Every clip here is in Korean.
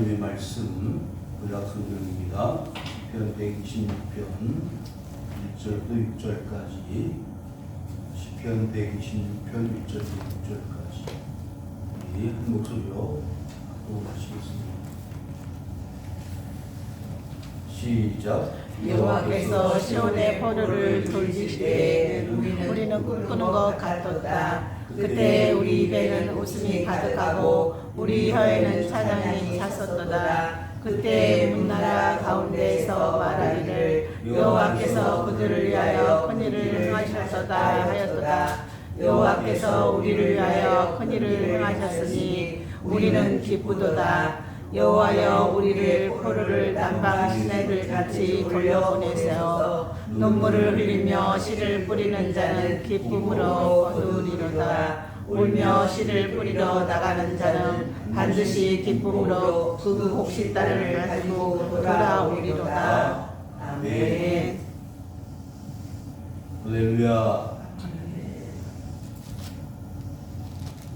하나님의 말씀 구약성경입니다. 시편 126편 1절부터 6절까지, 시편 126편 1절부터 6절까지 한 목소리로 하시겠습니다. 시작. 여호와께서 시온의 포도를 돌리시되 우리는 꿈꾸는 것 같았다. 그때 우리 입에는 웃음이 가득하고 우리 혀에는 찬양이 찼었도다. 그때 문나라 가운데에서 말하기를 여호와께서 그들을 위하여 큰일을 행하셨도다 하였도다. 여호와께서 우리를 위하여 큰일을 행하셨으니 우리는 기쁘도다. 여호와여, 우리를 포로를 남방 시내들 같이 돌려보내세요. 눈물을 흘리며 씨를 뿌리는 자는 기쁨으로 거두리로다. 울며 씨를 뿌리러 나가는 자는 반드시 기쁨으로 그 곡식단을 가지고 돌아오리로다. 아멘. 할렐루야.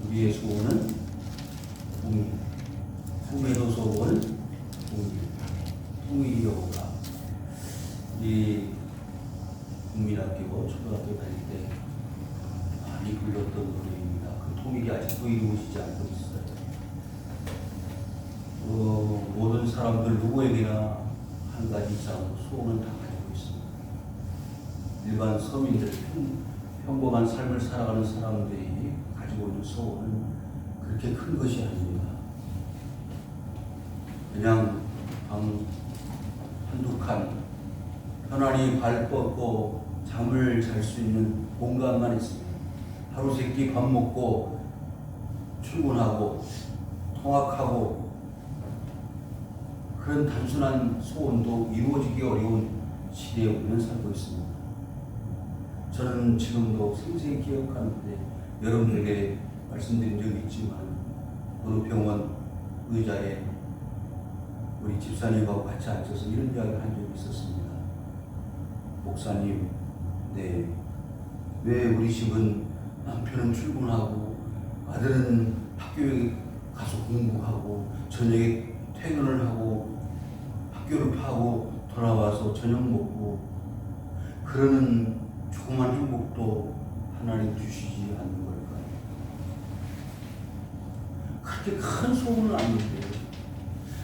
우리의 소원은 국민. 풍의도 소원, 풍의 여호가. 우리 국민학교, 초등학교 다닐 때 많이 불렀던 노래입니다. 그 통일이 아직도 이루어지지 않고 있어요. 모든 사람들 누구에게나 한 가지 이상 소원을 다 가지고 있습니다. 일반 서민들, 평범한 삶을 살아가는 사람들이 가지고 있는 소원은 그렇게 큰 것이 아닙니다. 그냥 한두 칸 편안히 발 뻗고 잠을 잘 수 있는 공간만 있습니다. 하루 세끼 밥 먹고 출근하고 통학하고, 그런 단순한 소원도 이루어지기 어려운 시대에 우리는 살고 있습니다. 저는 지금도 생생히 기억하는데, 여러분에게 말씀드린 적이 있지만 어느 병원 의자에 우리 집사님하고 같이 앉아서 이런 이야기를 한 적이 있었습니다. 목사님, 왜 우리 집은 남편은 출근하고 아들은 학교에 가서 공부하고 저녁에 퇴근을 하고 학교를 파고 돌아와서 저녁 먹고, 그러는 조그만 행복도 하나님 주시지 않는 걸까요? 그렇게 큰 소원은 아닌데,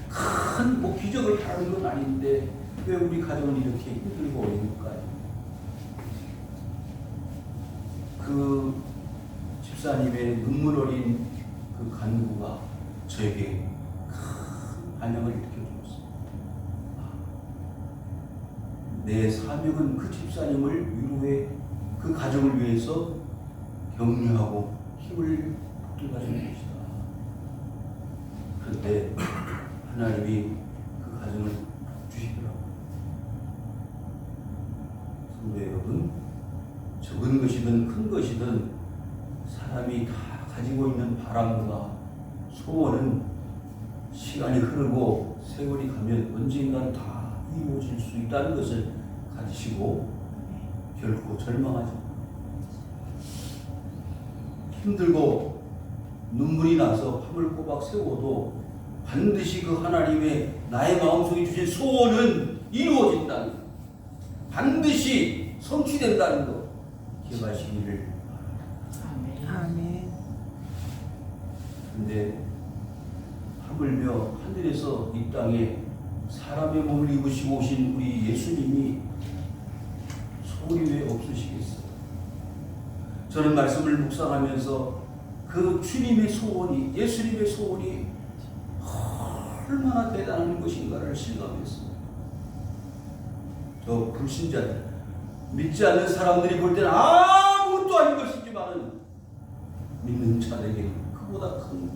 큰 기적을 바라는 건 아닌데 왜 우리 가정은 이렇게 힘들고 어려울까요? 그 집사님의 눈물 어린 그 간구가 저에게 큰 반향을 일으켜주었습니다. 내 사명은 그 집사님을 위로해 그 가정을 위해서 격려하고 힘을 북돋아주는 것이다. 그런데 하나님이 그 가정을 주시더라고요. 성도 여러분, 적은 것이든 큰 것이든 사람이 다 가지고 있는 바람과 소원은 시간이 흐르고 세월이 가면 언젠간 다 이루어질 수 있다는 것을 가지시고 결코 절망하지 마세요. 힘들고 눈물이 나서 밤을 꼬박 새워도 반드시 그 하나님의 나의 마음속에 주신 소원은 이루어진다는 것, 반드시 성취된다는 것 기억하시기를 바랍니다. 아멘. 그런데 하물며 하늘에서 이 땅에 사람의 몸을 입으시고 오신 우리 예수님이 소원이 왜 없으시겠어요? 저는 말씀을 묵상하면서 그 주님의 소원이, 예수님의 소원이 얼마나 대단한 것인가를 실감했습니다. 저 불신자들, 믿지 않는 사람들이 볼 때는 아무것도 아닌 것이지만 믿는 자에게 그보다 큰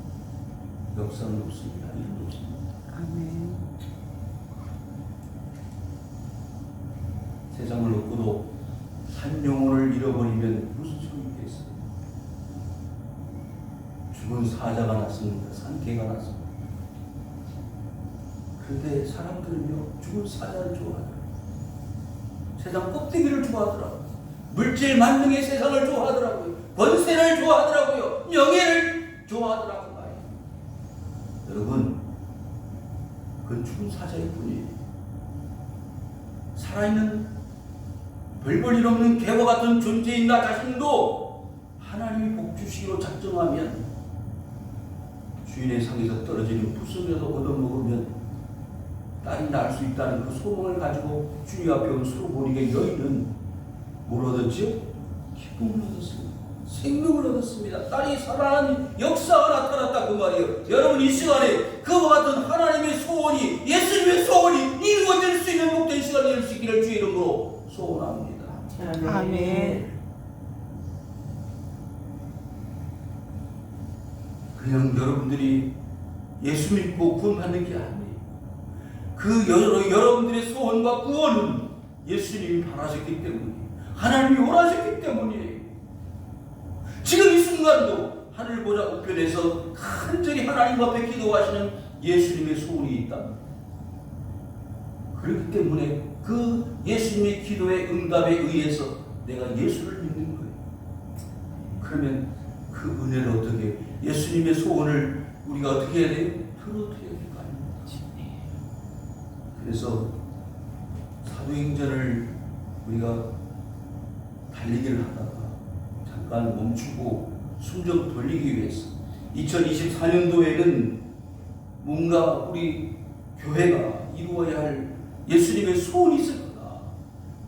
역사는 없습니다. 일은 없습니다. 아멘. 세상을 얻고도 한 영혼을 잃어버리면 무슨 소용이 있겠어요? 죽은 사자가 났습니다. 산개가 났습니다. 그런데 사람들은요, 죽은 사자를 좋아하더라고요. 세상 껍데기를 좋아하더라고요. 물질 만능의 세상을 좋아하더라고요. 권세를 좋아하더라고요. 명예를 좋아하더라고요. 여러분, 죽은 사자일 뿐이에요. 살아있는 별볼일 없는 개와 같은 존재인 나 자신도 하나님이 복 주시기로 작정하면, 주인의 상에서 떨어지는 부스에서 얻어먹으면 딸이 낳을 수 있다는 그 소망을 가지고 주님 앞에 온 소보리게 여인은 뭘 얻었죠? 기쁨을 얻었습니다. 생명을 얻었습니다. 딸이 살아나는 역사가 나타났다 그 말이에요. 여러분, 이 시간에 그와 같은 하나님의 소원이, 예수님의 소원이 이루어질 수 있는 복된 시간이 될 수 있기를 주의 이름으로 소원합니다. 아멘. 그냥 여러분들이 예수 믿고 구원받는 게 아니에요. 그 여러분들의 소원과 구원은 예수님이 바라셨기 때문이에요. 하나님이 원하셨기 때문이에요. 지금 이 순간도 하늘 보좌 우편에서 간절히 하나님 앞에 기도하시는 예수님의 소원이 있다. 그렇기 때문에 그 예수님의 기도의 응답에 의해서 내가 예수를 믿는 거예요. 그러면 그 은혜를 어떻게, 예수님의 소원을 우리가 어떻게 해야 돼요? 들어드려야 될 거 아닙니까? 그래서 사도행전을 우리가 달리기를 하다가 잠깐 멈추고 숨 좀 돌리기 위해서 2024년도에는 뭔가 우리 교회가 이루어야 할 예수님의 소원이 있을 거다.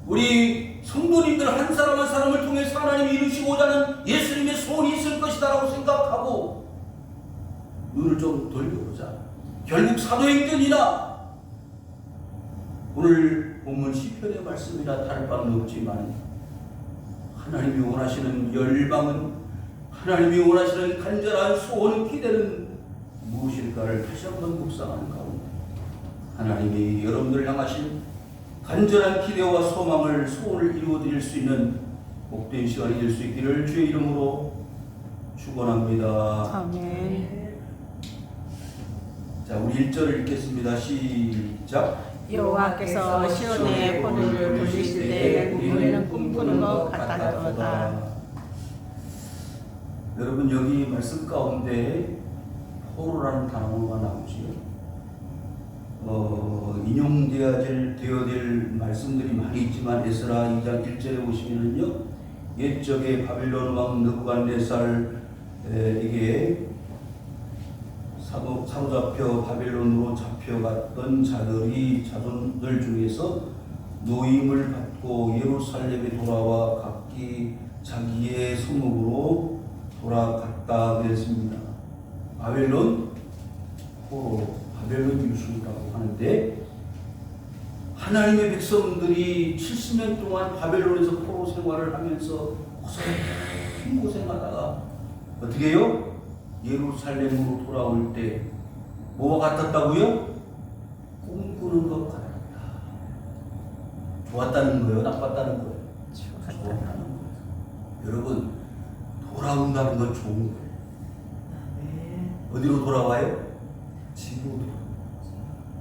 우리 성도님들 한 사람 한 사람을 통해서 하나님이 이루시고자 하는 예수님의 소원이 있을 것이다 라고 생각하고 눈을 좀 돌려보자. 결국 사도행전이나 오늘 본문 시편의 말씀이나 다를 바는 없지만 하나님이 원하시는 열방은, 하나님이 원하시는 간절한 소원은, 기대는 무엇일까를 다시 한번 묵상하는 가운데 하나님이 여러분들을 향하신 간절한 기대와 소망을, 소원을 이루어드릴 수 있는 복된 시간이 될 수 있기를 주의 이름으로 축원합니다. 아멘. 자, 우리 1절을 읽겠습니다. 시작. 여호와께서 시온의 포도를 돌리실 때 우리는 꿈꾸는 것 같았도다. 여러분, 여기 말씀 가운데 포로라는 단어가 나오지요. 인용되어야 될 말씀들이 많이 있지만 에스라 2장 1절에 보시면은요, 옛적에 바빌론 왕 느부갓네살에게 사로잡혀 바빌론으로 잡혀갔던 자손들 중에서 노임을 받고 예루살렘에 돌아와 각기 자기의 성읍으로 돌아갔다 그랬습니다. 바벨론 포로, 바벨론 유수라고 하는데, 하나님의 백성들이 70년 동안 바벨론에서 포로 생활을 하면서 고생하다가 어떻게 해요? 예루살렘으로 돌아올 때 뭐가 같았다고요? 꿈꾸는 것 같았다. 좋았다는 거예요? 나빴다는 거예요? 좋았다는 거예요. 여러분, 돌아온다는 건 좋은 거예요. 어디로 돌아와요? 집으로.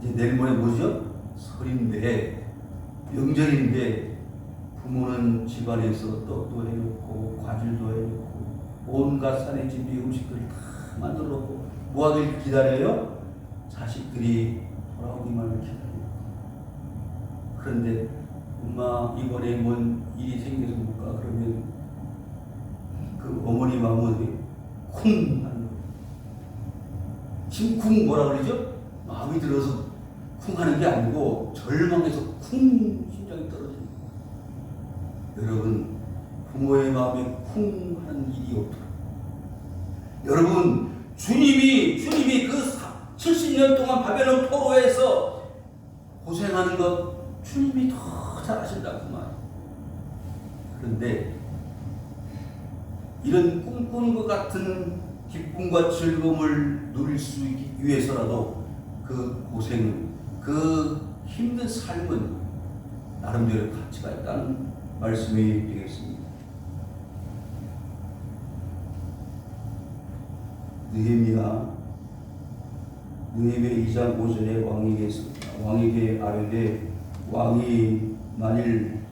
이제 내일 모레 뭐죠? 설인데, 명절인데 부모는 집안에서 떡도 해놓고 과일도 해놓고 온갖 산의 준비 음식들을 다 만들어 놓고 뭐하길 기다려요? 자식들이 돌아오기만을 기다려요. 그런데 엄마 이번에 뭔 일이 생겨서 못 가. 그러면 그 어머니 마음은 쿵 하는 거예요. 지금 쿵 뭐라 그러죠? 마음이 들어서 쿵 하는 게 아니고 절망해서 쿵 심장이 떨어지는 거예요. 여러분, 부모의 마음에 쿵 하는 일이 없도록, 여러분, 주님이 그 70년 동안 바벨론 포로에서 고생하는 것 주님이 더 잘하신다 그 말. 그런데 이런 꿈꾸는 것 같은 기쁨과 즐거움을 누릴 수 있기 위해서라도 그 고생은, 그 힘든 삶은 나름대로 가치가 있다는 말씀이 되겠습니다. 느헤미야 2장 5절에 왕에게 아뢰되 왕이 만일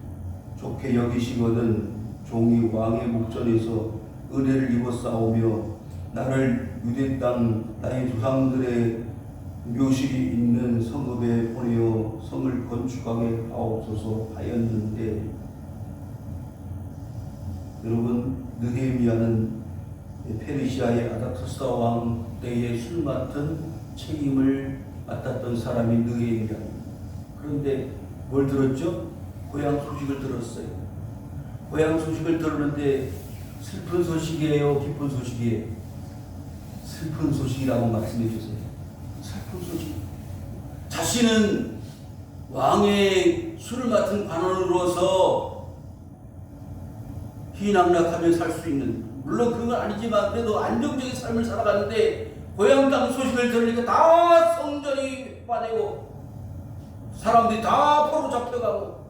좋게 여기시거든 종이 왕의 목전에서 은혜를 입었사오며 나를 유대 땅 나의 조상들의 묘실이 있는 성읍에 보내어 성을 건축하게 하옵소서 하였는데, 여러분, 느헤미야는 페르시아의 아닥사스다 왕 때에 술 맡은 책임을 맡았던 사람이 느헤미야입니다. 그런데 뭘 들었죠? 고향 소식을 들었어요. 고향 소식을 들었는데 슬픈 소식이에요? 기쁜 소식이에요? 슬픈 소식이라고 말씀해 주세요. 슬픈 소식. 자신은 왕의 술을 맡은 관원으로서 희낙락하며 살 수 있는, 물론 그건 아니지만 그래도 안정적인 삶을 살아가는데 고향 땅 소식을 들으니까 다 성전이 빠내고 사람들이 다 포로 잡혀가고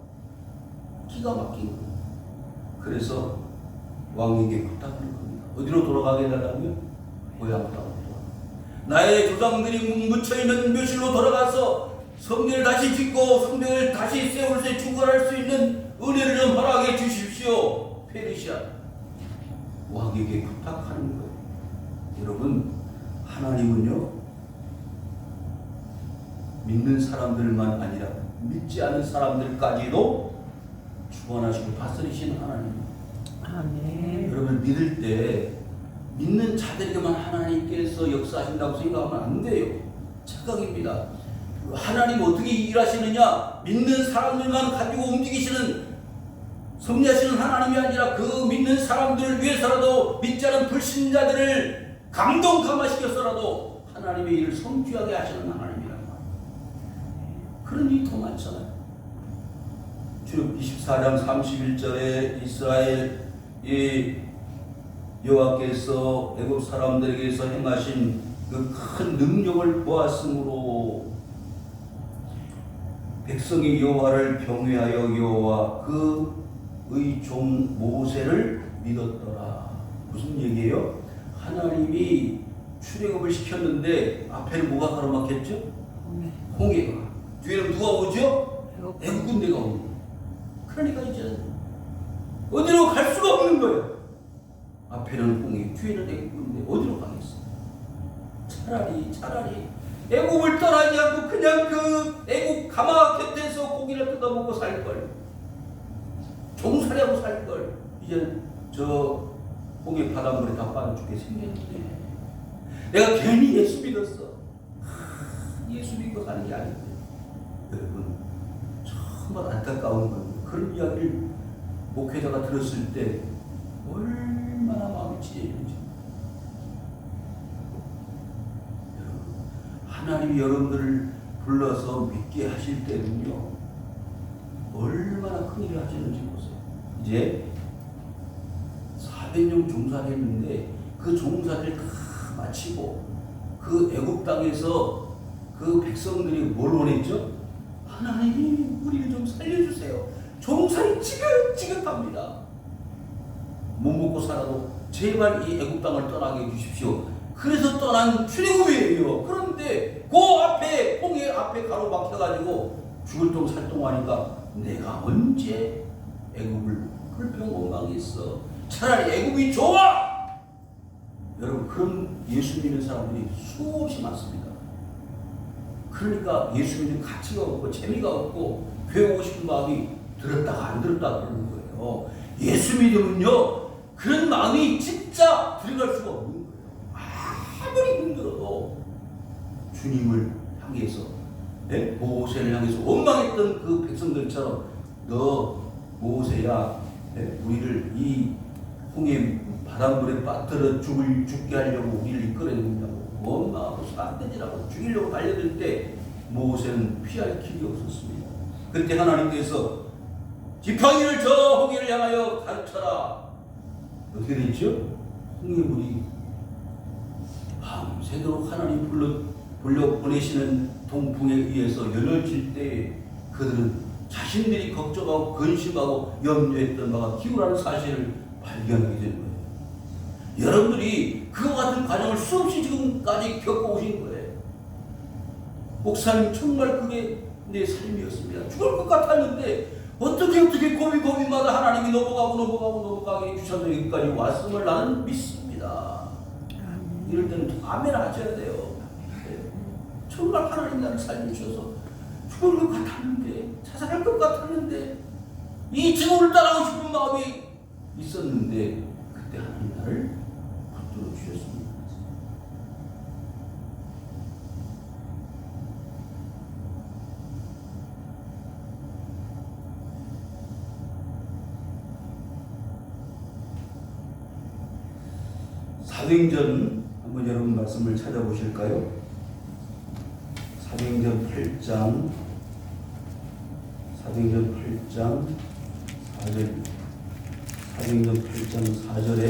기가 막힌 거예요. 그래서 왕에게 부탁하는 겁니다. 어디로 돌아가게 해달라고요? 고향 땅으로 돌아가. 나의 조상들이 묻혀있는 묘실로 돌아가서 성전을 다시 짓고 성전을 다시 세울 수 중건할 수 있는 은혜를 좀 허락해 주십시오. 페르시아 왕에게 부탁하는 거예요. 여러분, 하나님은요, 믿는 사람들만 아니라 믿지 않은 사람들까지도 주관하시고 다스리시는 하나님. 아멘. 여러분, 믿을 때 믿는 자들에게만 하나님께서 역사하신다고 생각하면 안 돼요. 착각입니다. 하나님 어떻게 일하시느냐? 믿는 사람들만 가지고 움직이시는, 섭리하시는 하나님이 아니라 그 믿는 사람들을 위해서라도, 믿지 않은 불신자들을 감동 감화시켜서라도 하나님의 일을 성취하게 하시는 하나님이란 말이에요. 그런 일이 더 많잖아요. 출애굽 24장 31절에 이스라엘 여호와께서 애굽 사람들에게서 행하신 그 큰 능력을 보았으므로 백성이 여호와를 경외하여 여호와 그의 종 모세를 믿었더라. 무슨 얘기예요? 하나님이 출애굽을 시켰는데 앞에는 뭐가 가로막혔죠? 홍해가. 뒤에는 누가 오죠? 애굽 군대가 오는 거예요. 그러니까 이제 어디로 갈 수가 없는 거예요. 앞에는 홍해, 뒤에는 애굽 군대. 어디로 가겠어? 차라리 애굽을 떠나지 않고 그냥 그 애굽 가마 곁에서 고기를 뜯어먹고 살걸, 종살이하고 살걸. 이제 저 홍해 바닷물에 다 빠져 죽게 생겼는데 내가 괜히 예수 믿었어. 예수 믿고 사는 게 아닌데. 여러분, 정말 안타까운 건 그런 이야기를 목회자가 들었을 때 얼마나 마음이 찢어지는지. 하나님이 여러분들을 불러서 믿게 하실 때는요, 얼마나 큰일을 하시는지 보세요. 이제 400년 종사를 했는데 그 종사를 다 마치고 그 애굽 땅에서 그 백성들이 뭘 원했죠? 하나님이 우리를 좀 살려주세요. 종살이 지긋지긋합니다. 못 먹고 살아도 제발 이 애굽 땅을 떠나게 해주십시오. 그래서 떠난 출애굽이에요. 그런데 그 앞에 홍해 앞에 가로막혀가지고 죽을 똥 살똥하니까 내가 언제 애굽을 불평원망했어. 차라리 애굽이 좋아. 여러분, 그런 예수 믿는 사람들이 수없이 많습니다. 그러니까 예수 믿는 가치가 없고 재미가 없고 배우고 싶은 마음이 들었다가 안 들었다 그러는 거예요. 예수 믿으면요, 그런 마음이 진짜 들어갈 수가 없는 거예요. 아무리 힘들어도 주님을 향해서, 모세를 향해서 원망했던 그 백성들처럼 너 모세야, 우리를 이 홍해 바닷물에 빠뜨려 죽게 하려고 우리를 이끌어내냐고 원망하고 삿대질하고 죽이려고 달려들 때 모세는 피할 길이 없었습니다. 그때 하나님께서 지팡이를 저 홍해를 향하여 가르쳐라. 어떻게 됐죠? 홍해물이 밤새도록 하나님 불러 보내시는 동풍에 의해서 열려질 때 그들은 자신들이 걱정하고 근심하고 염려했던 바가 기우라는 사실을 발견하게 된 거예요. 여러분들이 그와 같은 과정을 수없이 지금까지 겪어오신 거예요. 목사님, 정말 그게 내 삶이었습니다. 죽을 것 같았는데 어떻게 고비마다 하나님이 넘어가게 해주셔서 여기까지 왔음을 나는 믿습니다. 이럴 때는 아멘 하셔야 돼요. 정말 하나님 나를 살려주셔서 죽을 것 같았는데, 자살할 것 같았는데, 이 증오를 따라오고 싶은 마음이 있었는데, 그때 하나님 나를 붙들어 주셨습니다. 사도행전 한번 여러분 말씀을 찾아보실까요? 사도행전 8장 4절, 사도행전 8장 4절에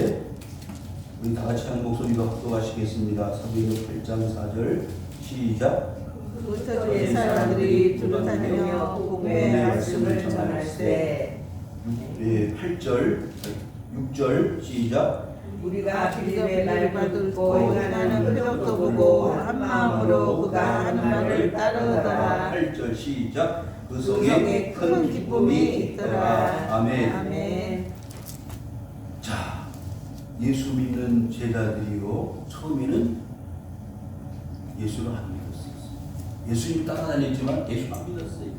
우리 다 같이 한 목소리로 합독하시겠습니다. 사도행전 8장 4절 시작. 그때의 사람들이 두루다니며 복음의 말씀을 전할세. 8절, 6절 시작. 우리가 빌립의 말을 듣고 나는 표적도 보고 한 마음으로 그가 하는 말을 따르더라. 8절 시작. 그 그 속에 속에 큰 기쁨이 있더라. 아멘. 아멘. 자, 예수 믿는 제자들이요, 처음에는 예수를 안 믿었어요. 예수님 따라다녔지만 예수 안 믿었어요.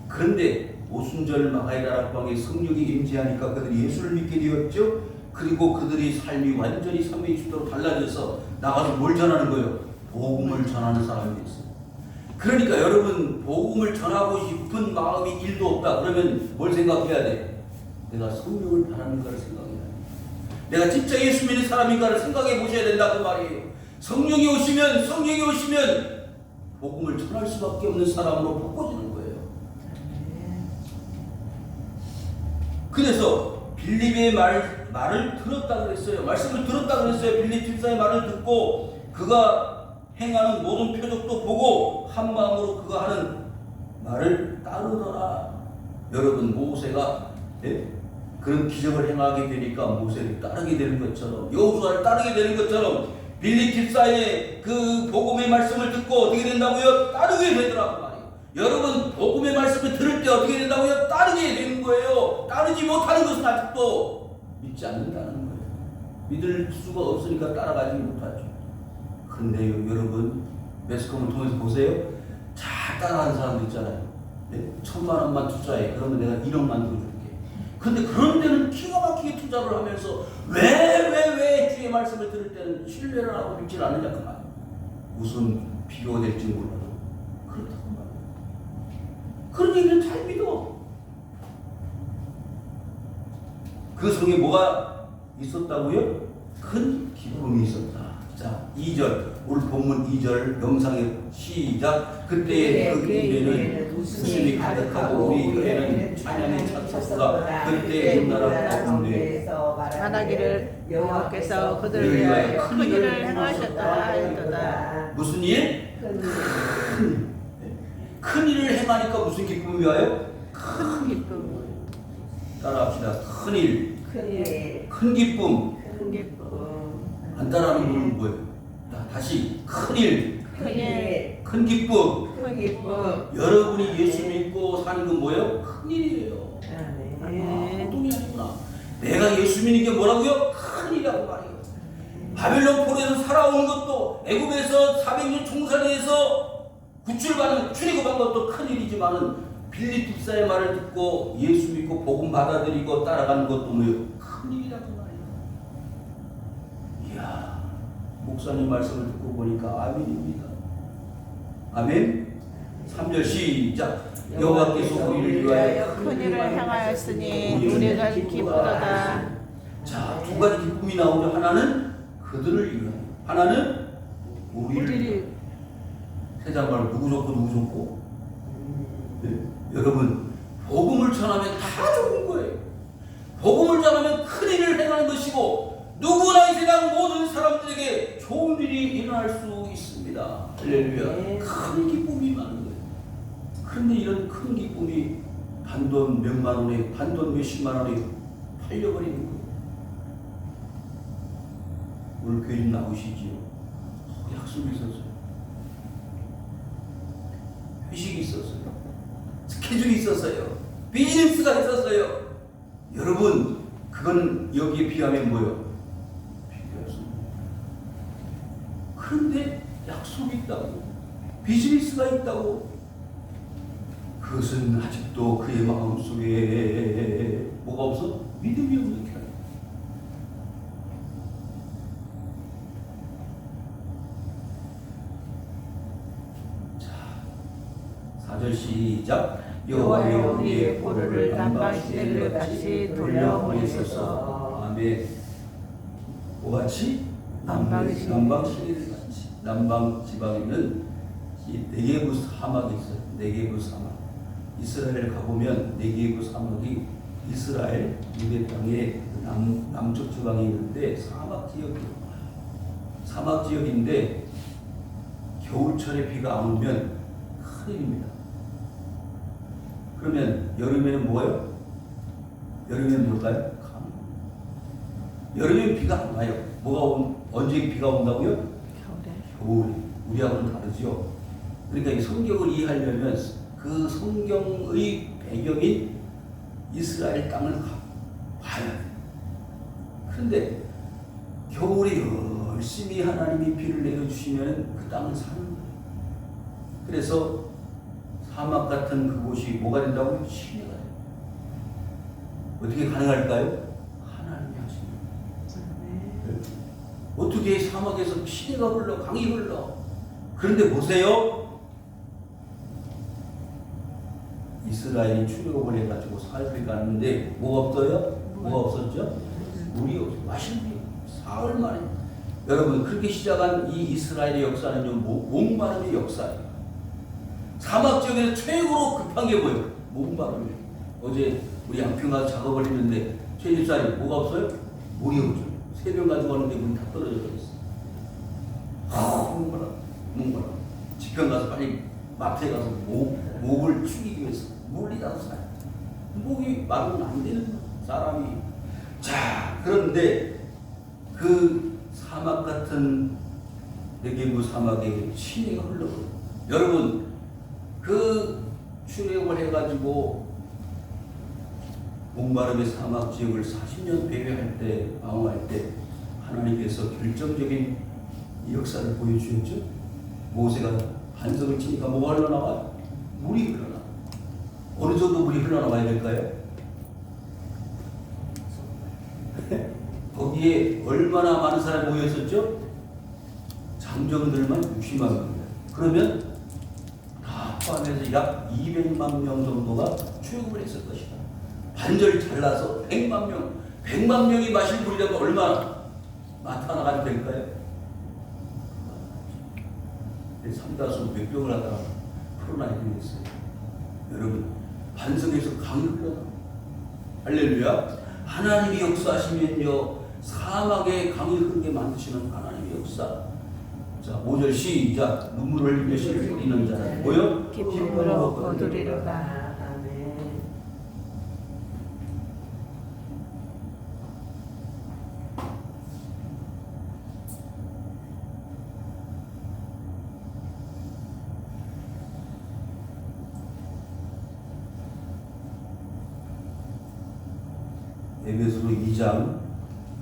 그런데 오순절 마가다락방에 성령이 임재하니까 그들이 예수를 믿게 되었죠. 그리고 그들이 삶이 완전히 360도로 달라져서 나가서 뭘 전하는 거예요? 복음을 전하는 사람이 됐어요. 그러니까 여러분, 복음을 전하고 싶은 마음이 1도 없다. 그러면 뭘 생각해야 돼? 내가 성령을 바라는가를 생각해야 돼. 내가 진짜 예수 믿는 사람인가를 생각해 보셔야 된다 그 말이에요. 성령이 오시면 복음을 전할 수밖에 없는 사람으로 바꿔지는 거예요. 그래서 빌립의 말을 들었다 그랬어요. 말씀을 들었다 그랬어요. 빌립 집사의 말을 듣고 그가 행하는 모든 표적도 보고 한 마음으로 그가 하는 말을 따르더라. 여러분, 모세가 그런 기적을 행하게 되니까 모세를 따르게 되는 것처럼, 여호수아를 따르게 되는 것처럼 빌립 집사의 그 복음의 말씀을 듣고 어떻게 된다고요? 따르게 되더라고 말이에요. 여러분, 복음의 말씀을 들을 때 어떻게 된다고요? 따르게 되는 거예요. 따르지 못하는 것은 아직도 믿지 않는다는 거예요. 믿을 수가 없으니까 따라가지 못하죠. 그런데 여러분, 매스컴을 통해서 보세요. 잘 따라가는 사람도 있잖아요. 1,000만 원만 투자해. 그러면 내가 1억 만들어줄게. 근데 그런 데는 기가 막히게 투자를 하면서 왜 주의 말씀을 들을 때는 신뢰를 하고 믿질 않느냐 그 말이에요. 무슨 비교가 될지 몰라도 그렇다고 말이에요. 그런 얘기는 잘 믿어. 그 속에 뭐가 있었다고요? 큰 기쁨이 있었다. 자, 2절, 오늘 본문 2절 영상의 시작. 그때의 그 교회는 웃음이 가득하고 우리 교회는 찬양이 찼었다. 그때 나라 가운데에서 말하기를 여호와께서 그들을 위하여 큰 일을 행하셨다 하였도다. 무슨 일? 큰 일을 행하니까 무슨 기쁨이 와요? 큰 기쁨. 따라합시다. 큰 일, 큰 기쁨. 안 따라하는 분은 뭐예요? 다시 큰 일, 큰 기쁨. 여러분이 예수 믿고 사는 건 뭐예요? 큰 일이에요. 보통이 아니구나. 내가 예수 믿는 게 뭐라고요? 큰 일이라고 말해요. 바벨론 포로에서 살아오는 것도, 애굽에서 400년 총살에서 구출받은, 출애굽한 것도 큰 일이지만은 빌립 집사의 말을 듣고 예수 믿고 복음 받아들이고 따라가는 것도 뭐예요? 큰 일이라고 말해요. 이야, 목사님 말씀을 듣고 보니까 아멘입니다. 아멘. 3절 시작. 여호와께서 우리를 위하여 큰 일을 행하였으니 우리가 기쁘도다. 자, 두 가지 기쁨이 나오죠. 하나는 그들을 위하여, 하나는 우리를. 세상말 누구 좋고 네. 여러분, 복음을 전하면 다 좋은 거예요. 복음을 전하면 큰 일을 행하는 것이고 누구나 이 세상 모든 사람들에게 좋은 일이 일어날 수 있습니다. 할렐루야. 큰 기쁨이 많은 거예요. 그런데 이런 큰 기쁨이 단돈 몇만 원에, 단돈 몇십만 원에 팔려버리는 거예요. 오늘 교회 좀 나오시지요. 약속이 있었어요. 회식이 있었어요. 스케줄이 있었어요. 비즈니스가 있었어요. 여러분, 그건 여기에 비하면 뭐예요? 비교할 수 없는. 그런데 약속이 있다고. 비즈니스가 있다고. 그것은 아직도 그의 마음속에 뭐가 없어? 믿음이 없는 게 아니야. 자, 4절 시작. 여호와여 우리의 포로를 남방시대로 다시 돌려보내소서. 아멘. 뭐같이? 남방시대. 남방시대를 같이. 남방 지방에는 이 네게부 사막이 있어요. 네게부 사막. 이스라엘 가보면 네게부 사막이 이스라엘 유대 땅의 남쪽 지방에 있는데 사막 지역이에요. 사막 지역인데 겨울철에 비가 안 오면 큰일입니다. 그러면 여름에는 뭐예요? 여름에는 뭘까요? 여름엔 비가 안 와요. 언제 비가 온다고요? 겨울에. 우리하고는 다르죠. 그러니까 이 성경을 이해하려면 그 성경의 배경인 이스라엘 땅을 봐야 돼. 그런데 겨울에 열심히 하나님이 비를 내려주시면 그 땅은 사는 거예요. 그래서 사막 같은 그곳이 뭐가 된다고요? 시내가 돼요. 어떻게 가능할까요? 하나님이 하시는 거예요. 어떻게 사막에서 시내가 흘러, 강이 흘러. 그런데 보세요. 이스라엘이 출애굽을 해가지고 사흘 갔는데 뭐가 없어요? 뭐가 없었죠? 물이 없어요. 마실 물이 사흘 만에. 여러분, 그렇게 시작한 이 이스라엘의 역사는요, 목마름의 역사예요. 사막 지역에서 최고로 급한 게 뭐예요? 목마름이에요. 어제 우리 양평 가서 작업을 했는데 최 집사님 뭐가 없어요? 물이 없죠. 새벽 가지고 가는데 물이 다 떨어져 있어. 목마름. 지평 가서 빨리 마트에 가서 목을 축이기 위해서 물이라도 사요. 목이 마르면 안 되는 사람이. 자, 그런데 그 사막 같은 네게부 사막에 시내가 흘러버려요. 여러분, 그 출애굽을 해가지고 목마름의 사막 지역을 40년 배회할 때, 방어할 때 하나님께서 결정적인 역사를 보여주셨죠. 모세가 반석을 치니까 뭐가 흘러나와요? 물이 흘러나와요. 어느 정도 물이 흘러나와야 될까요? 거기에 얼마나 많은 사람이 모였었죠? 장정들만 60만 명. 그러면 다 포함해서 약 200만 명 정도가 출애굽을 했을 것이다. 반절 잘라서 100만 명, 100만 명이 마실 물이라면 얼마나 마트 하나 가도 될까요? 삼다수 몇 병을 하다가 코로나에 걸렸어요. 여러분, 반석에서 강이 흘러나와요. 할렐루야. 하나님이 역사하시면요, 사막에 강이 흐르게 만드시는 하나님의 역사. 자, 5절 시작. 눈물을 흘리며 씨를 뿌리는 자는 뭐요? 기쁨으로 거두리로다.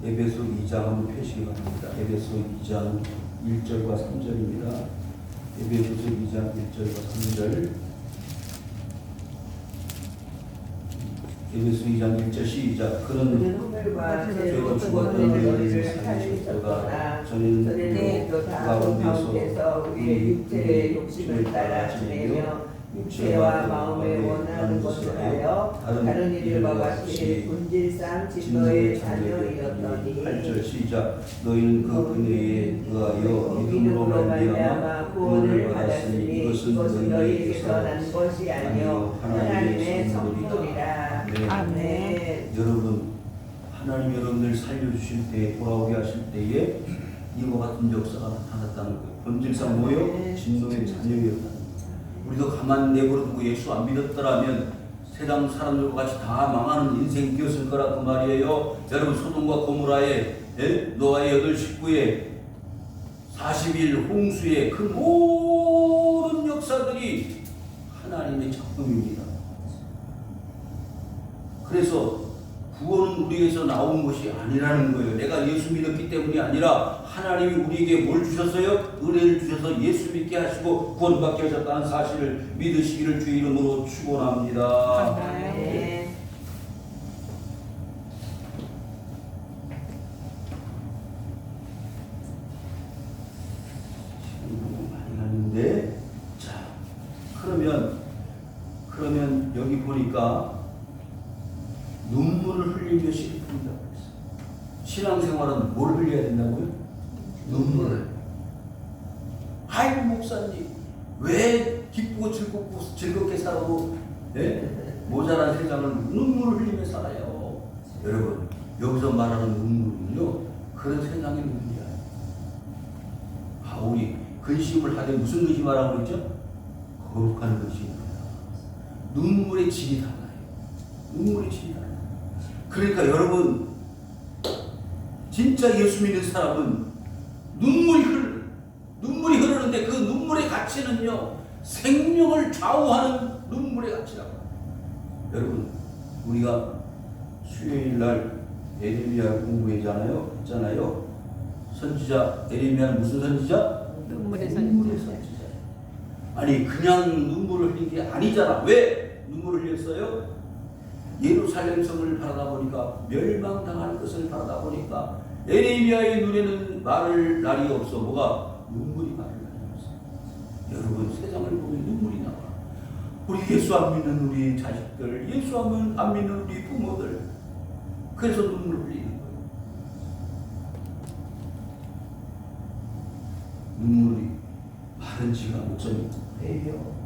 에베소 2장 한번 펴시기 바랍니다. 에베소 2장 1절과 3절입니다. 에베소서 2장 1절과 3절. 에베소 2장 1절 시작. 그는 하늘과 죄로 죽었던 우리를 살리셨도다. 저는 그 가운데서 우리의 육체의 욕심을 따라 지내며 육체와 마음에 원하는 것을 하여 다른 이들과 같이 본질상 진노의 자녀이었더니. 8절 시작. 너희는 그 은혜에 의하여 믿음으로 말미암아 구원을 받았으니 이것은 너희에게서 난 것이 아니요 하나님의 선물이라. 아멘. 여러분, 하나님 여러분들 살려주실 때, 돌아오게 하실 때에 이와 같은 역사가 나타났다는 거예요. 본질상 뭐예요? 진노의 자녀였다. 우리도 가만 내버려두고 예수 안 믿었더라면 세상 사람들과 같이 다 망하는 인생이 되었을 거라 그 말이에요. 여러분, 소돔과 고모라의 노아의 8 식구의 40일 홍수의 그 모든 역사들이 하나님의 작품입니다. 그래서 구원은 우리에서 나온 것이 아니라는 거예요. 내가 예수 믿었기 때문이 아니라 하나님이 우리에게 뭘 주셨어요? 은혜를 주셔서 예수 믿게 하시고 구원받게 하셨다는 사실을 믿으시기를 주의 이름으로 축원합니다. 아멘. 너무 많이 가는데, 자, 그러면 여기 보니까 눈물을 흘리며 씨를 뿌린다고 했어요. 신앙생활은 뭘 흘려야 된다고요? 눈물을. 아이고 목사님, 왜 기쁘고 즐겁게 살아도 모자란 세상을 눈물을 흘리며 살아요. 여러분, 여기서 말하는 눈물은요, 그런 세상의 눈물이 아니에요. 바울이 근심을 하되 무슨 근심하라고 그랬죠? 거룩한 근심입니다. 눈물의 질이 달라요. 눈물의 질이 달라요. 그러니까 여러분, 진짜 예수 믿는 사람은 눈물이 흐르는데 그 눈물의 가치는요, 생명을 좌우하는 눈물의 가치라고. 여러분, 우리가 수요일 날 에레미야 공부했잖아요. 선지자 에레미야는 무슨 선지자? 눈물의 선지자. 아니 그냥 눈물을 흘린 게 아니잖아. 왜 눈물을 흘렸어요? 예루살렘 성을 바라다보니까, 멸망당할 것을 바라다보니까 에레미야의 눈에는 말할 날이 없어. 뭐가? 눈물이 말할 날이 없어. 여러분, 세상을 보면 눈물이 나와. 우리 예수 안 믿는 우리 자식들, 예수 안 믿는 우리 부모들, 그래서 눈물 흘리는 거예요. 눈물이 마른 지가 목사님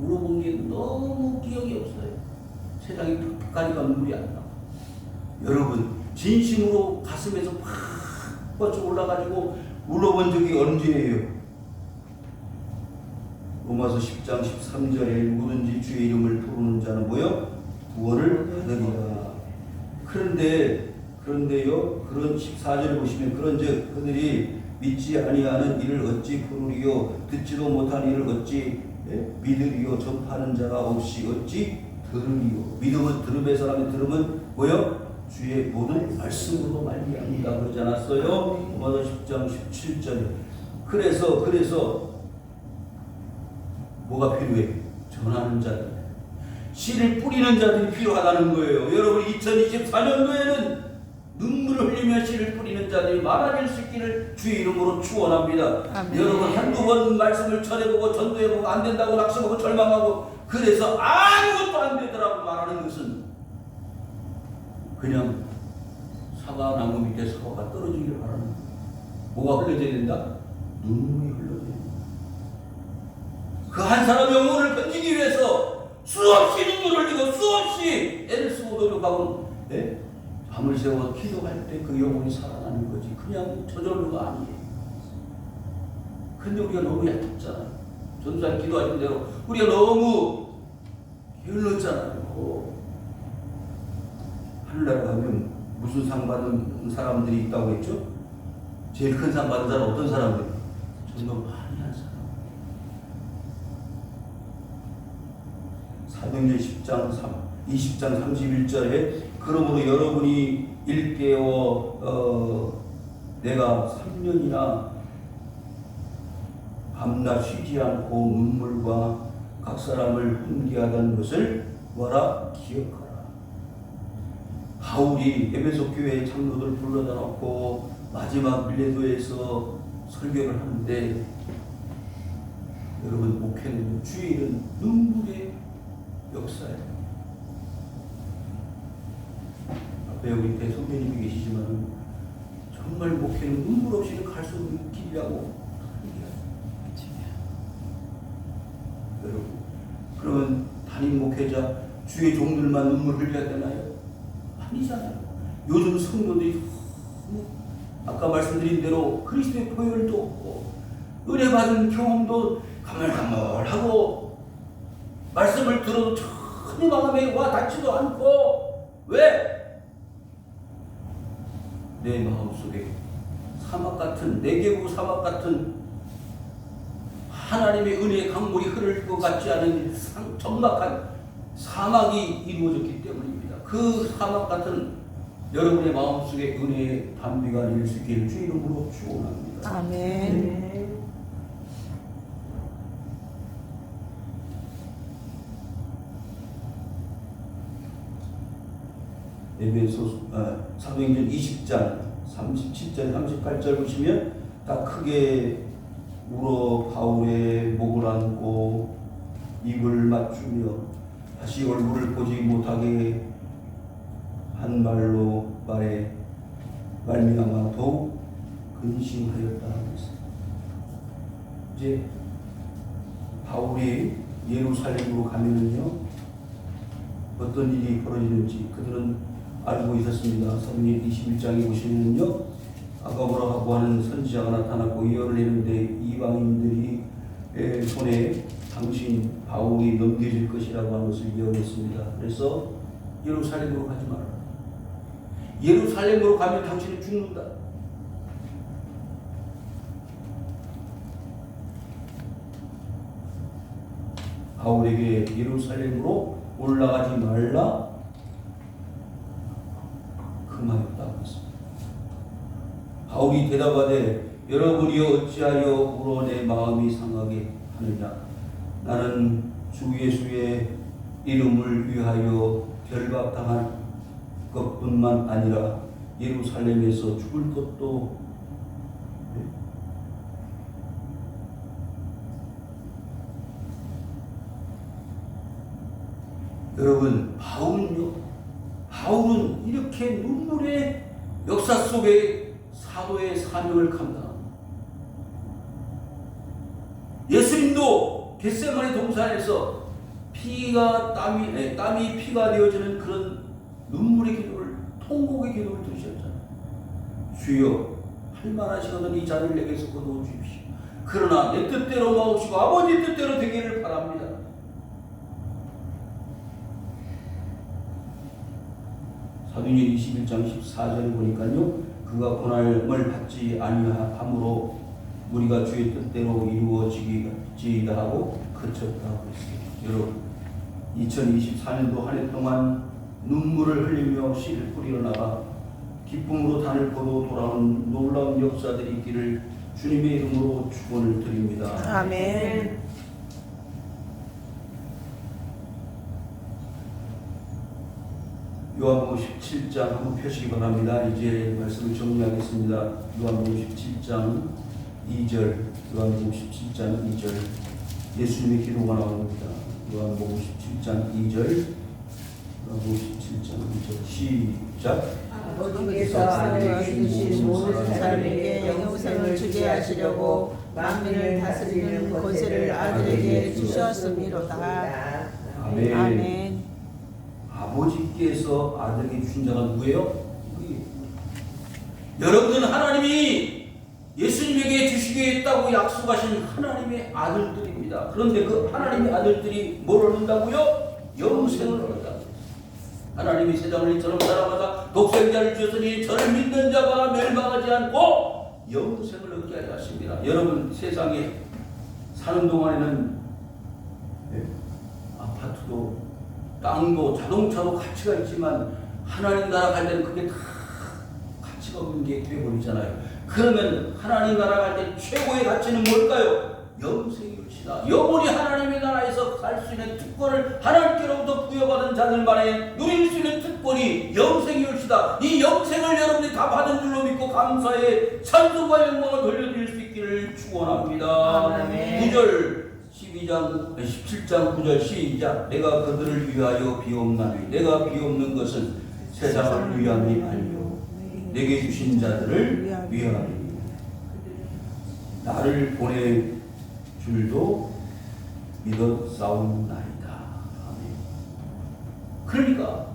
울어본 게 너무 기억이 없어요. 세상이 가니까 눈물이 안 나와. 여러분, 진심으로 가슴에서 팍 뻗쳐 올라가지고 울어본 적이 언제예요? 로마서 10장 13절에 누구든지 주의 이름을 부르는 자는 뭐요? 구원을 받으리라. 그런데요, 그런 14절을 보시면, 그런즉 그들이 믿지 아니하는 이를 어찌 부르리요? 듣지도 못한 이를 어찌 믿으리요? 접하는 자가 없이 어찌 들으리요? 믿음은 들음의 사람의 들음은 뭐요? 주의 모든 말씀으로 말미암는다 그러지 않았어요? 로마서 10장 17절에. 그래서 뭐가 필요해? 전하는 자들, 씨를 뿌리는 자들이 필요하다는 거예요. 여러분, 2024년도에는 눈물을 흘리며 씨를 뿌리는 자들이 많아질 수 있기를 주의 이름으로 축원합니다. 여러분, 한두 번 말씀을 전해보고 전도해보고 안 된다고 낙심하고 절망하고 그래서 아무것도 안 되더라고 말하는 것은 그냥 사과나무 밑에 사과가 떨어지기를 바라는 거예요. 뭐가 흘러져야 된다? 눈물이 흘러져야 된다. 그 한 사람 영혼을 건지기 위해서 수없이 눈물을 흘리고 수없이 애를 쓰고 노력하고 밤을 새워 기도할 때 그 영혼이 살아나는 거지. 그냥 저절로가 아니에요. 근데 우리가 너무 얕았잖아요. 전날 기도하신 대로 우리가 너무 게을렀잖아요. 하늘나라 가면 무슨 상 받은 사람들이 있다고 했죠? 제일 큰 상 받은 사람 어떤 사람들? 전도 많이 한 사람. 사도행전 20장 31절에 그러므로 여러분이 일깨워 내가 3년이나 밤낮 쉬지 않고 눈물과 각 사람을 훈계하던 것을 뭐라? 기억하라. 바울이 에베소 교회의 장로들 불러다 놓고 마지막 밀레도에서 설교를 하는데, 여러분, 목회는 주일은 눈물의 역사예요. 앞에 우리 대선배님이 계시지만 정말 목회는 눈물 없이는 갈 수 없는 길이라고. 여러분, 그러면 담임 목회자 주의 종들만 눈물 흘려야 되나요? 아니잖아요. 요즘 성도들이 아까 말씀드린 대로 그리스도의 보혈도 없고 은혜 받은 경험도 가물가물하고 말씀을 들어도 전혀 마음에 와 닿지도 않고, 왜? 내 마음속에 사막 같은, 내게부 사막 같은 하나님의 은혜의 강물이 흐를 것 같지 않은 적막한 사막이 이루어졌기 때문입니다. 그 사막 같은 여러분의 마음속에 은혜의 단비가 내릴 수 있기를 주 이름으로 축원합니다. 아멘. 사도행전 20장 37절 38절 보시면 다 크게 울어 바울의 목을 안고 입을 맞추며 다시 얼굴을 보지 못하게 한 말로 말미암아 더욱 근심하였다 하였습니다. 이제 바울이 예루살렘으로 가면은요 어떤 일이 벌어지는지 그들은 알고 있었습니다. 사도행전 21장에 보시면요 아가보라고 하는 선지자가 나타났고 예언을 했는데 이방인들이 손에 당신 바울이 넘겨질 것이라고 하는 것을 예언했습니다. 그래서 예루살렘으로 가지 마라. 예루살렘으로 가면 당신은 죽는다. 바울에게 예루살렘으로 올라가지 말라 금하였다고 했습니다. 바울이 대답하되 여러분이 어찌하여 울어 내 마음이 상하게 하느냐. 나는 주 예수의 이름을 위하여 결박당한 것뿐만 아니라 예루살렘에서 죽을 것도 여러분 바울은 이렇게 눈물의 역사 속에 사도의 사명을 감당합니다. 예수님도 겟세마네 동산에서 땀이 피가 되어지는 그런 눈물의 기도를 통곡의 기도를 들으셨잖아요. 주여 할만하시거든 이 자리를 내게서 거두어 주십시오. 그러나 내 뜻대로 마옵시고 아버지 뜻대로 되기를 바랍니다. 사도행전 21장 14절을 보니까요 그가 고난을 받지 아니함으로 우리가 주의 뜻대로 이루어지기다 하고 그쳤다고 했습니다. 여러분 2024년도 한 해 동안 눈물을 흘리며 씨를 뿌리러 나가 기쁨으로 단을 거두어 돌아오는 놀라운 역사들이 있기를 주님의 이름으로 축원을 드립니다. 아멘. 요한복음 17장 한번 펴시기 바랍니다. 이제 말씀을 정리하겠습니다. 요한복음 17장 2절 요한복음 17장 2절 예수님의 기도가 나옵니다. 요한복음 17장 2절 요한복음 17장 2절 시작. 아버지께서 아들을 주신 모든 사람에게 영생을 주게 하시려고 만민을 다스리는 권세를 아들에게 주셨음이로다. 아멘. 아멘. 아버지께서 아들에게 주신 자가 누구예요? 여러분은 하나님이 예수님에게 주시겠다고 약속하신 하나님의 아들들입니다. 그런데 그 하나님의 아들들이 뭘 얻는다고요? 영생을 얻는다. 하나님이 세상을 이처럼 사랑하사 독생자를 주셨으니 저를 믿는 자가 멸망하지 않고 영생을 얻게 하려 하십니다. 여러분 세상에 사는 동안에는 아파트도 땅도 자동차도 가치가 있지만 하나님 나라 갈 때는 그게 다 가치가 없는 게 되어버리잖아요. 그러면 하나님 나라 갈 때 최고의 가치는 뭘까요? 영생일시다. 영원히 하나님의 나라에서 살 수 있는 특권을 하나님께로부터 부여받은 자들만에 누릴 수 있는 특권이 영생일시다. 이 영생을 여러분이 다 받은 줄로 믿고 감사의 찬송과 영광을 돌려드릴 수 있기를 축원합니다. 9절 17장 9절 시작. 내가 그들을 위하여 비옵나니 내가 비옵는 것은 세상을 위함이 아니요 내게 주신 자들을 위함이니 나를 보내 줄도 믿어 싸움나이다. 아멘. 그러니까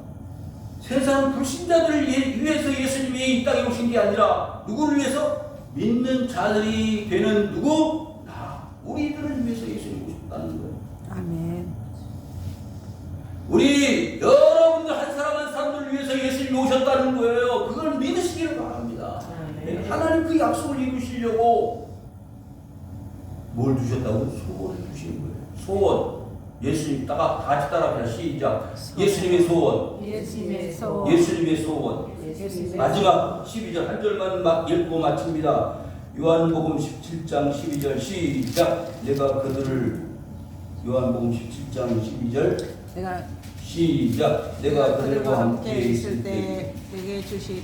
세상 불신자들을 위해서 예수님이 이 땅에 오신 게 아니라 누구를 위해서? 믿는 자들이 되는 누구? 우리들을 위해서 예수님이 오셨다는 거예요. 아멘. 우리 여러분들 한 사람 한 사람들을 위해서 예수님이 오셨다는 거예요. 그걸 믿으시기를 바랍니다. 아멘. 하나님 그 약속을 이루시려고 뭘 주셨다고? 소원을 주신 거예요. 소원. 예수님 다 같이 따라합니다. 시작. 예수님의 소원. 예수님의 소원. 예수님의 소원. 예수님의 마지막 12절 한 절만 막 읽고 마칩니다. 요한복음 17장 12절 시작. 내가 그들을 요한복음 17장 12절 내가 시작. 내가 그들과 함께 있을 때 내게 주신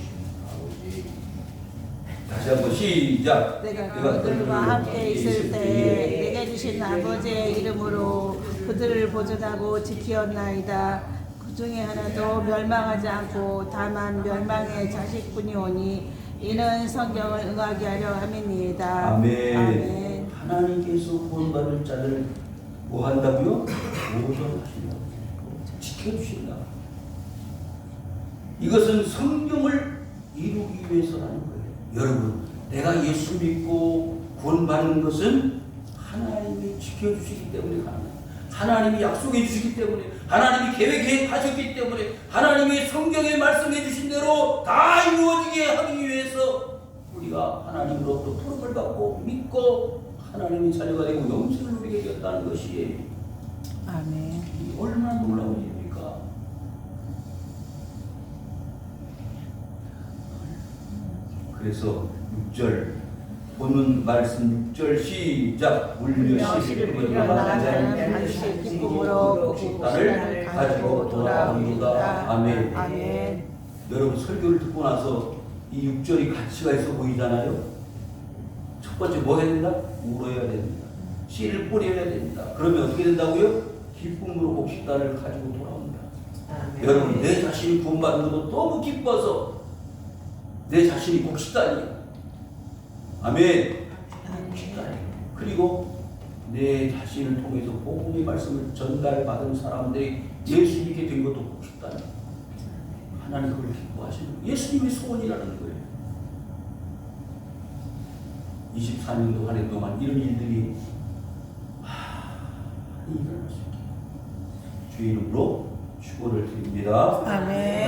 다시 한번 시작. 내가 그들과 함께 있을 때 내게 주신 아버지의 이름으로 그들을 보존하고 지키었나이다. 그 중에 하나도 멸망하지 않고 다만 멸망의 자식뿐이 오니 이는 성경을 응하게 하려 함이니이다. 아멘. 아멘. 하나님께서 구원받을 자를 뭐 한다고요? 보존하신다. 지켜주신다. 이것은 성경을 이루기 위해서라는 거예요. 여러분, 내가 예수 믿고 구원받는 것은 하나님이 지켜주시기 때문에 가능해요. 하나님이 약속해 주시기 때문에, 하나님이 계획하셨기 때문에, 하나님이 성경에 말씀해 주신 대로 다 이루어지게 하기 위해서 우리가 하나님으로부터 부름을 받고 믿고 하나님의 자녀가 되고 영생을 누리게 되었다는 것이 아멘. 얼마나 놀라운 일입니까? 그래서 6절 본문 말씀 6절 시작. 울며 시를 뿌리며 나가는 자는 반드시 기쁨으로 곡식단을 가지고 돌아옵니다. 아멘. 아멘. 여러분 설교를 듣고 나서 이 6절이 가치가 있어 보이잖아요. 첫 번째 뭐 해야 된다? 울어야 됩니다. 씨를 뿌려야 됩니다. 그러면 어떻게 된다고요? 기쁨으로 곡식단을 가지고 돌아옵니다. 여러분 내 자신이 구원받는 것도 너무 기뻐서 내 자신이 곡식단이에요. 아멘. 곡식단이에요. 그리고 내 자신을 통해서 복음의 말씀을 전달받은 사람들이 예수 믿게 된 것도 곡식단이에요. 하나님 그걸 기뻐하시는 거예요. 예수님의 소원이라는 거예요. 24년도 한 해 동안 이런 일들이 일어날 수 있게 주의 이름으로 축원을 드립니다. 아멘.